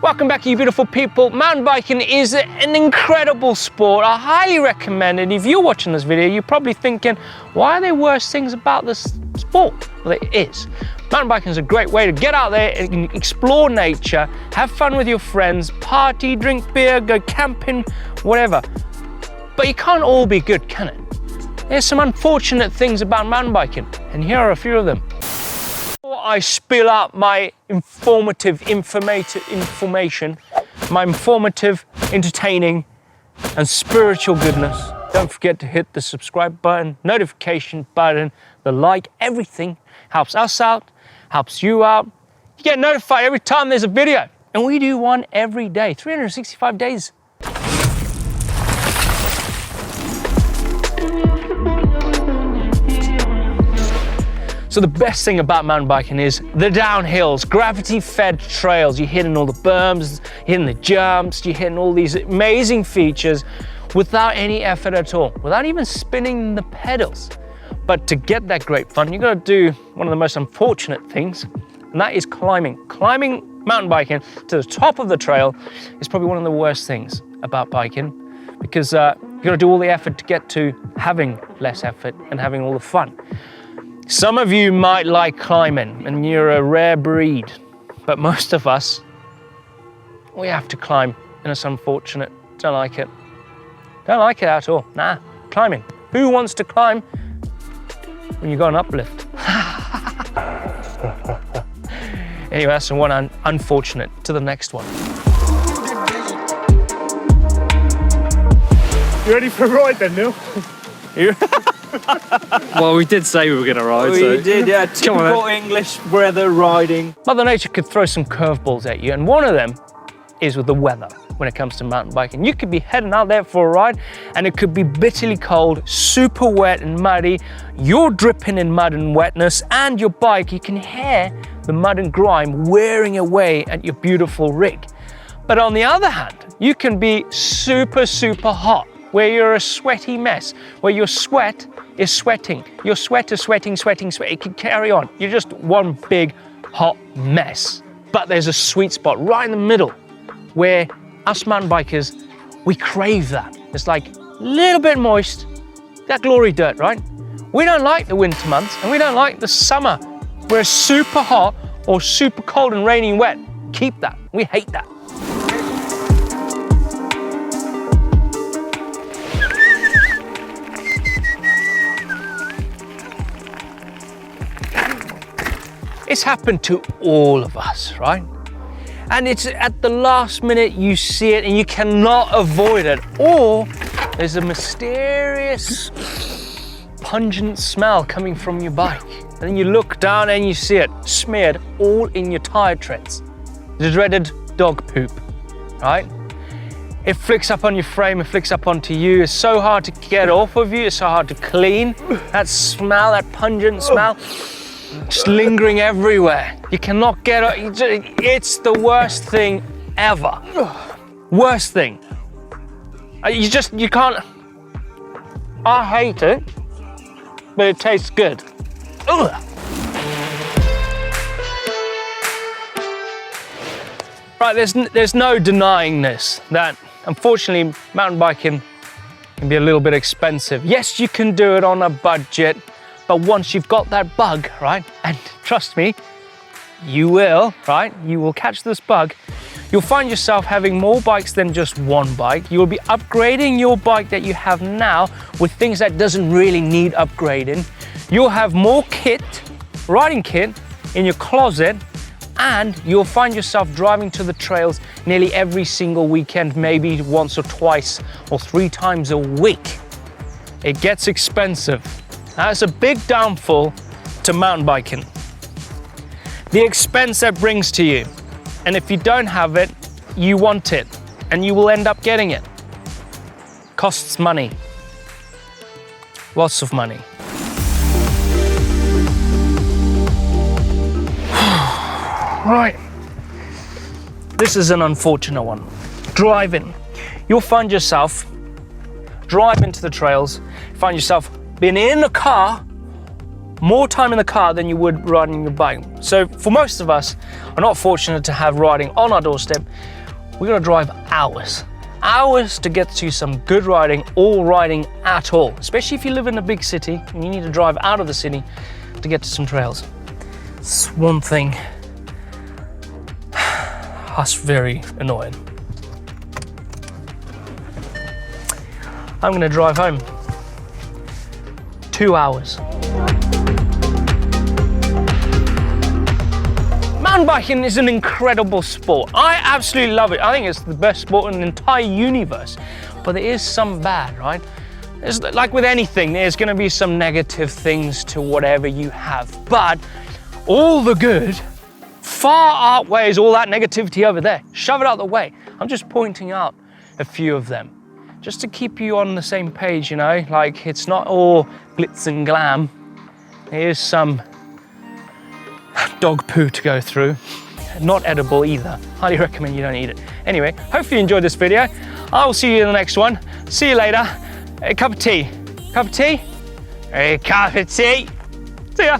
Welcome back, you beautiful people. Mountain biking is an incredible sport. I highly recommend it. If you're watching this video, you're probably thinking, why are there worse things about this sport? Well, it is. Mountain biking is a great way to get out there and explore nature, have fun with your friends, party, drink beer, go camping, whatever. But it can't all be good, can it? There's some unfortunate things about mountain biking, and here are a few of them. Before I spill out my informative, entertaining, and spiritual goodness, don't forget to hit the subscribe button, notification button, the like, everything helps us out, helps you out. You get notified every time there's a video, and we do one every day, 365 days. So the best thing about mountain biking is the downhills, gravity-fed trails. You're hitting all the berms, you're hitting the jumps, you're hitting all these amazing features without any effort at all, without even spinning the pedals. But to get that great fun, you've got to do one of the most unfortunate things, and that is climbing. Climbing mountain biking to the top of the trail is probably one of the worst things about biking, because you've got to do all the effort to get to having less effort and having all the fun. Some of you might like climbing and you're a rare breed, but most of us, we have to climb and it's unfortunate. Don't like it. Don't like it at all. Nah, climbing. Who wants to climb when you got an uplift? Anyway, that's the one unfortunate. To the next one. You ready for a ride then, Neil? Well, we did say we were going to ride. We did, yeah. Typical English weather riding. Mother Nature could throw some curveballs at you, and one of them is with the weather when it comes to mountain biking. You could be heading out there for a ride, and it could be bitterly cold, super wet and muddy. You're dripping in mud and wetness, and your bike, you can hear the mud and grime wearing away at your beautiful rig. But on the other hand, you can be super, super hot, where you're a sweaty mess, where your sweat is sweating. Your sweat is sweating. It can carry on. You're just one big hot mess. But there's a sweet spot right in the middle where us mountain bikers, we crave that. It's like a little bit moist, that glory dirt, right? We don't like the winter months and we don't like the summer where it's super hot or super cold and rainy and wet. Keep that. We hate that. It's happened to all of us, right? And it's at the last minute you see it and you cannot avoid it. Or there's a mysterious, pungent smell coming from your bike. And then you look down and you see it smeared all in your tire treads. The dreaded dog poop, right? It flicks up on your frame, it flicks up onto you. It's so hard to get off of you, it's so hard to clean. That smell, that pungent smell, just lingering everywhere. You cannot get it. It's the worst thing ever. Worst thing. You can't. I hate it, but it tastes good. Ugh. Right, there's no denying this, that unfortunately mountain biking can be a little bit expensive. Yes, you can do it on a budget, but once you've got that bug, right, and trust me, you will, right, you will catch this bug, you'll find yourself having more bikes than just one bike. You'll be upgrading your bike that you have now with things that doesn't really need upgrading. You'll have more kit, riding kit, in your closet, and you'll find yourself driving to the trails nearly every single weekend, maybe once or twice or 3 times a week. It gets expensive. That's a big downfall to mountain biking. The expense that brings to you. And if you don't have it, you want it, and you will end up getting it. Costs money. Lots of money. Right. This is an unfortunate one. Driving. You'll find yourself, drive into the trails, find yourself being in a car more time in the car than you would riding your bike. So for most of us are not fortunate to have riding on our doorstep. We're gonna drive hours to get to some good riding or riding at all, especially if you live in a big city and you need to drive out of the city to get to some trails. It's one thing that's very annoying. I'm gonna drive home. 2 hours. Mountain biking is an incredible sport. I absolutely love it. I think it's the best sport in the entire universe. But there is some bad, right? It's like with anything, there's gonna be some negative things to whatever you have. But all the good far outweighs all that negativity over there. Shove it out the way. I'm just pointing out a few of them, just to keep you on the same page, you know? Like, it's not all glitz and glam. Here's some dog poo to go through. Not edible either. Highly recommend you don't eat it. Anyway, hopefully you enjoyed this video. I will see you in the next one. See you later. A cup of tea. Cup of tea? A cup of tea. See ya.